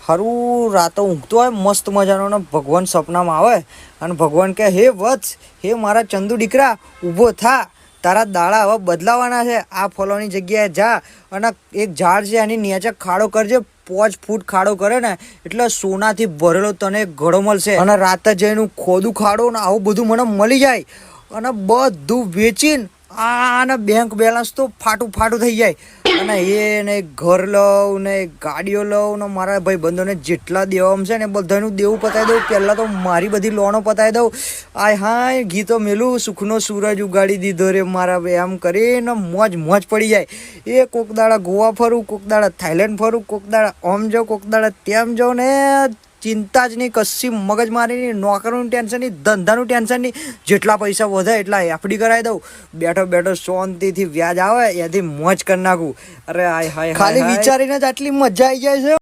હારું રાતો ઊંઘતો હોય મસ્ત મજાનો ને ભગવાન સપનામાં આવે અને ભગવાન કહે હે વત્સ, હે મારા ચંદુ દીકરા, ઊભો થા, તારા દાડા હવે બદલાવાના છે. આ ફલોની જગ્યાએ જા અને એક ઝાડ છે એની નીચે ખાડો કરજે. 5 ફૂટ ખાડો કરે ને એટલે સોનાથી ભરેલો તને ઘડો મળશે. અને રાતે જઈને ખોદું ખાડો ને આવું બધું મને મળી જાય અને બધું વેચીને આને બેંક બેલેન્સ તો ફાટું થઈ જાય. અને એને ઘર લઉં ને ગાડીઓ લઉં ને મારા ભાઈ બંધોને જેટલા દેવામાં છે ને બધાનું દેવું પતાવી દઉં. પહેલાં તો મારી બધી લોનો પતાવી દઉં. આય હાય ગીતો મેલું સુખનો સૂરજ ઉગાડી દીધો રે મારા ભાઈ, એમ કરીને મોજ પડી જાય. એ કોક દાડા ગોવા ફરું, કોક દાડા થાઈલેન્ડ ફરું, કોક દાડા આમ જાઉં, કોક દાડા તેમ જાઉં ને ચિંતા જ નહીં, કશી મગજમારી નહીં, નોકરીનું ટેન્શન નહીં, ધંધાનું ટેન્શન નહીં. જેટલા પૈસા વધે એટલા એફડી કરાવી દઉં. બેઠો શાંતિથી વ્યાજ આવે એથી મોજ કરી નાખું. અરે હાય હાય, ખાલી વિચારીને જ આટલી મજા આવી જાય છે.